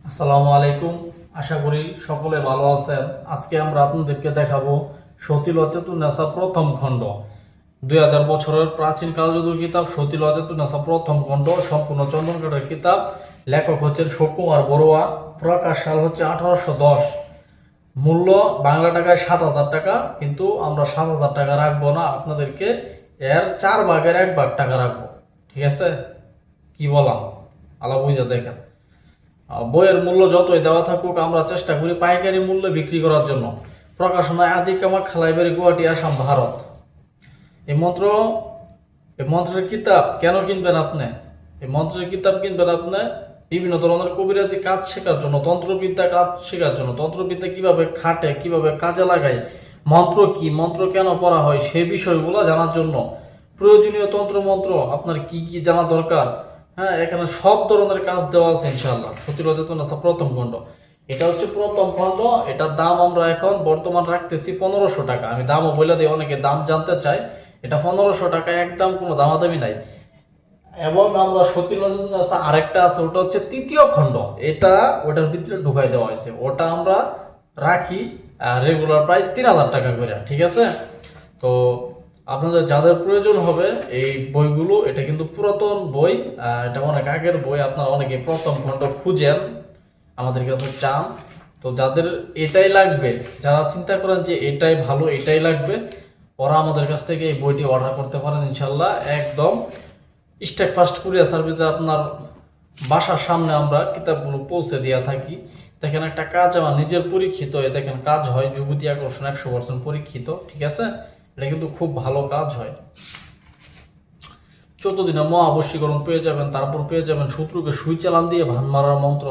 আসসালামু আলাইকুম। আশা করি সকলে ভালো আছেন। আজকে আমরা আপনাদেরকে দেখাবো সতী লজ্জাতুন্নেসা প্রথম খণ্ড। 2000 বছরের প্রাচীন কালজয়ী কিতাব সতী লজ্জাতুন্নেসা প্রথম খণ্ড, সম্পূর্ণ চন্দনকাঠের কিতাব। লেখক হচ্ছেন সুকুমার বড়ুয়া। প্রকাশ সাল হচ্ছে 1810। মূল্য বাংলা টাকায় 7,000 টাকা, কিন্তু আমরা 7,000 টাকা রাখবো না, আপনাদেরকে এর 4 ভাগের 1 ভাগ টাকা রাখবো। ঠিক আছে? কি বললাম আলা বুঝা দেখেন। বইয়ের মূল্য যতই দেওয়া থাকুক, আমরা চেষ্টা করি পাইকারি মূল্যে বিক্রি করার জন্য। প্রকাশনায় আদি কামাক, খালাইবাড়ি, গুয়াহাটি, আসাম, ভারত। এই মন্ত্র এই মন্ত্রের কিতাব কেন কিনবেন আপনি? এই মন্ত্রের কিতাব কিনবেন আপনি বিভিন্ন ধরনের কবিরাজি কাজ শেখার জন্য, তন্ত্রবিদ্যা কাজ শেখার জন্য, তন্ত্রবিদ্যা কিভাবে খাটে, কিভাবে কাজে লাগায়, মন্ত্র কি, মন্ত্র কেন পড়া হয়, সেই বিষয়গুলো জানার জন্য। প্রয়োজনীয় তন্ত্র মন্ত্র আপনার কি কি জানা দরকার, হ্যাঁ, এখানে সব ধরনের কাজ দেওয়া আছে ইনশাআল্লাহ। সতী লজ্জাতুন্নেসা প্রথম খণ্ড, এটা হচ্ছে প্রথম খণ্ড। এটার দাম আমরা এখন বর্তমান রাখতেছি 1500 টাকা। আমি দামও বলে দিই, অনেকে দাম জানতে চাই। এটা 1500 টাকা, একদম কোনো দামাদামি নাই। এবং আমরা সতী লজ্জাতুন্নেসা আরেকটা আছে, ওটা হচ্ছে তৃতীয় খণ্ড। এটা ওটার ভিতরে ঢুকাই দেওয়া হয়েছে, ওটা আমরা রাখি রেগুলার প্রাইস 3000 টাকা করে। ঠিক আছে? তো আপনাদের যাদের প্রয়োজন হবে এই বইগুলো, এটা কিন্তু পুরাতন বই, এটা অনেক আগের বই। আপনারা অনেকে প্রথম খণ্ড খুঁজেন, আমাদের কাছে চান। তো যাদের এটাই লাগবে, যারা চিন্তা করেন যে এটাই ভালো, এটাই লাগবে, ওরা আমাদের কাছ থেকে এই বইটি অর্ডার করতে পারেন ইনশাল্লাহ। একদম স্টেপ ফার্স্ট কুরিয়ার সার্ভিসে আপনার বাসার সামনে আমরা কিতাবগুলো পৌঁছে দিয়ে থাকি। দেখেন একটা কাজ আমার নিজের পরীক্ষিত, এ দেখেন কাজ হয়, যুবতী আকর্ষণ 100% পরীক্ষিত। ঠিক আছে? এটা কিন্তু খুব ভালো কাজ হয়। 14 দিনে মহাবশীকরণ পেয়ে যাবেন, তারপর পেয়ে যাবেন শত্রুকে সুই চালান দিয়ে ভান মারার মন্ত্র,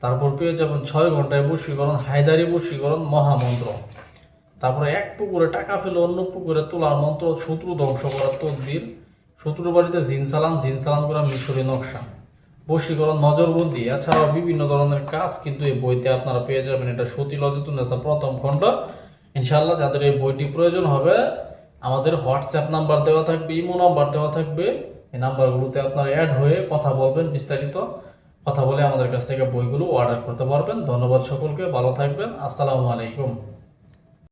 তারপর পেয়ে যাবেন 6 ঘন্টায় বশীকরণ, হায়দারি বশীকরণ মহামন্ত্র, তারপরে এক পুকুরে টাকা ফেলে অন্য পুকুরে তোলার মন্ত্র, শত্রু ধ্বংস করার তদবির, শত্রুর বাড়িতে জিন চালান করা মিশরি নকশা, বশীকরণ, নজরবন্দি, এছাড়াও বিভিন্ন ধরনের কাজ কিন্তু এই বইতে আপনারা পেয়ে যাবেন। এটা সতী লজ্জাতুন্নেসা প্রথম খণ্ড। ইনশাআল্লাহ যাদের এই বইটি প্রয়োজন হবে, আমাদের হোয়াটসঅ্যাপ নাম্বার দেওয়া থাকবে, ইমো নাম্বার দেওয়া থাকবে। এই নাম্বারগুলোতে আপনারা অ্যাড হয়ে কথা বলবেন, বিস্তারিত কথা বলে আমাদের কাছ থেকে বইগুলো অর্ডার করতে পারবেন। ধন্যবাদ সকলকে, ভালো থাকবেন। আসসালামু আলাইকুম।